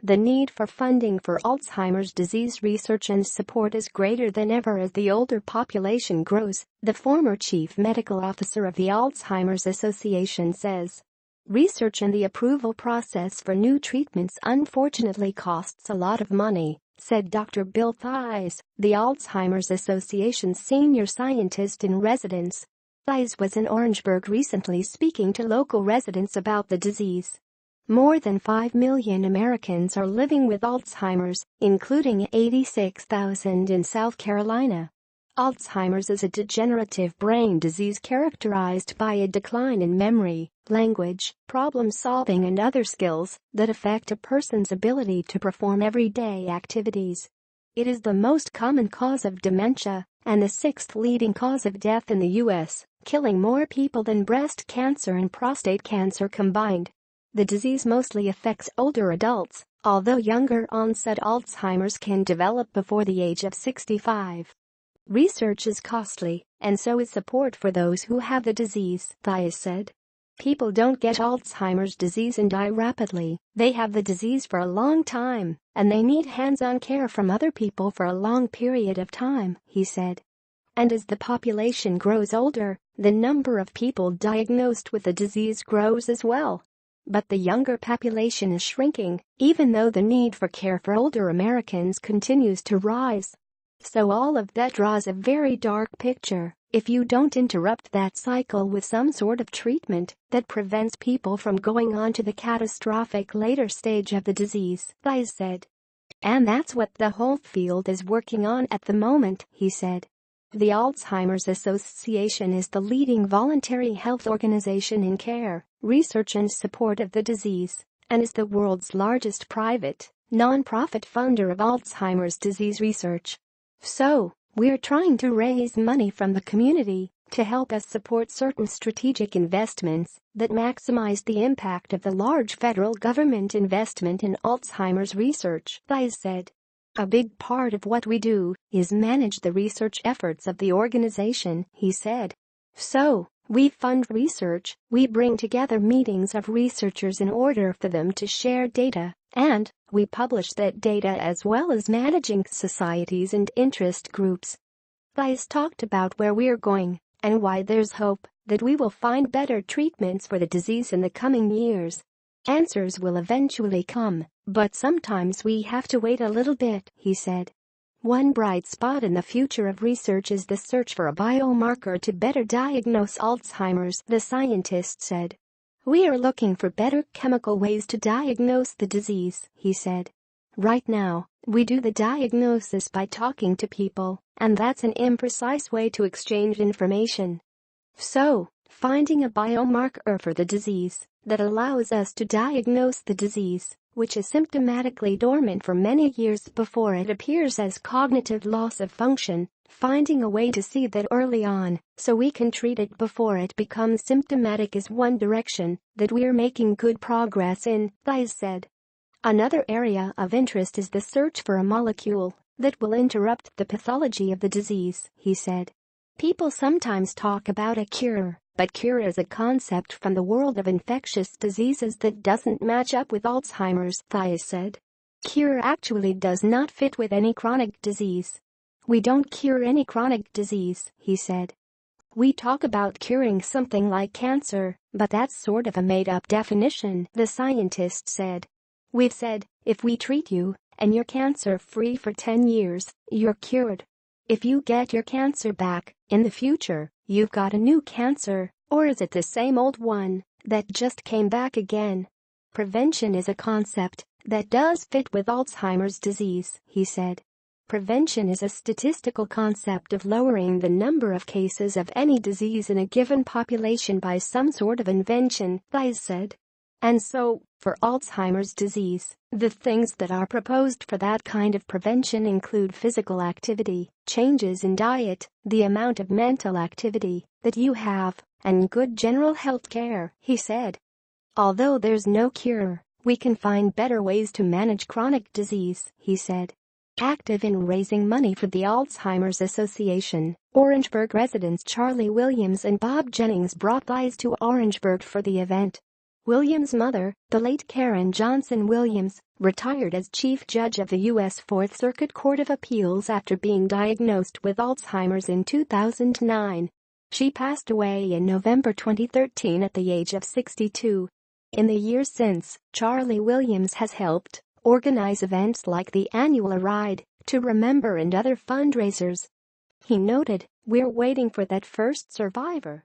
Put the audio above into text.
The need for funding for Alzheimer's disease research and support is greater than ever as the older population grows, the former chief medical officer of the Alzheimer's Association says. Research and the approval process for new treatments unfortunately costs a lot of money, said Dr. Bill Thies, the Alzheimer's Association's senior scientist in residence. Thies was in Orangeburg recently speaking to local residents about the disease. More than 5 million Americans are living with Alzheimer's, including 86,000 in South Carolina. Alzheimer's is a degenerative brain disease characterized by a decline in memory, language, problem-solving and other skills that affect a person's ability to perform everyday activities. It is the most common cause of dementia and the sixth leading cause of death in the U.S., killing more people than breast cancer and prostate cancer combined. The disease mostly affects older adults, although younger-onset Alzheimer's can develop before the age of 65. Research is costly, and so is support for those who have the disease, Thies said. People don't get Alzheimer's disease and die rapidly, they have the disease for a long time, and they need hands-on care from other people for a long period of time, he said. And as the population grows older, the number of people diagnosed with the disease grows as well. But the younger population is shrinking, even though the need for care for older Americans continues to rise. So all of that draws a very dark picture if you don't interrupt that cycle with some sort of treatment that prevents people from going on to the catastrophic later stage of the disease, Thies said. And that's what the whole field is working on at the moment, he said. The Alzheimer's Association is the leading voluntary health organization in care, research and support of the disease, and is the world's largest private, non-profit funder of Alzheimer's disease research. So, we're trying to raise money from the community to help us support certain strategic investments that maximize the impact of the large federal government investment in Alzheimer's research, Thies said. A big part of what we do is manage the research efforts of the organization, he said. So, we fund research, we bring together meetings of researchers in order for them to share data, and we publish that data as well as managing societies and interest groups. Thies talked about where we're going and why there's hope that we will find better treatments for the disease in the coming years. Answers will eventually come, but sometimes we have to wait a little bit, he said. One bright spot in the future of research is the search for a biomarker to better diagnose Alzheimer's, the scientist said. We are looking for better chemical ways to diagnose the disease, he said. Right now, we do the diagnosis by talking to people, and that's an imprecise way to exchange information. So, finding a biomarker for the disease that allows us to diagnose the disease, which is symptomatically dormant for many years before it appears as cognitive loss of function, finding a way to see that early on so we can treat it before it becomes symptomatic is one direction that we're making good progress in, Thies said. Another area of interest is the search for a molecule that will interrupt the pathology of the disease, he said. People sometimes talk about a cure, but cure is a concept from the world of infectious diseases that doesn't match up with Alzheimer's, Thies said. Cure actually does not fit with any chronic disease. We don't cure any chronic disease, he said. We talk about curing something like cancer, but that's sort of a made-up definition, the scientist said. We've said, if we treat you and you're cancer-free for 10 years, you're cured. If you get your cancer back, in the future, you've got a new cancer, or is it the same old one that just came back again? Prevention is a concept that does fit with Alzheimer's disease, he said. Prevention is a statistical concept of lowering the number of cases of any disease in a given population by some sort of invention, Thies said. And so, for Alzheimer's disease, the things that are proposed for that kind of prevention include physical activity, changes in diet, the amount of mental activity that you have, and good general health care, he said. Although there's no cure, we can find better ways to manage chronic disease, he said. Active in raising money for the Alzheimer's Association, Orangeburg residents Charlie Williams and Bob Jennings brought Thies to Orangeburg for the event. Williams' mother, the late Karen Johnson Williams, retired as chief judge of the U.S. Fourth Circuit Court of Appeals after being diagnosed with Alzheimer's in 2009. She passed away in November 2013 at the age of 62. In the years since, Charlie Williams has helped organize events like the annual Ride to Remember and other fundraisers. He noted, "We're waiting for that first survivor